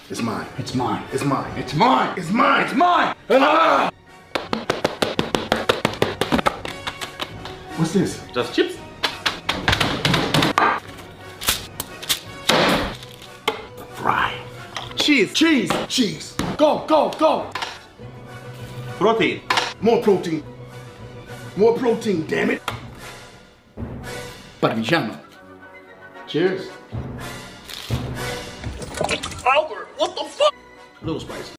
It's mine. It's mine. It's mine. It's mine. It's mine. It's mine. Ah! What's this? Just chips. Fry. Cheese. Cheese. Cheese. Go, go, go. Protein. More protein. More protein, damn it. Parmigiano. Cheers. Albert, what the fuck? A little spicy.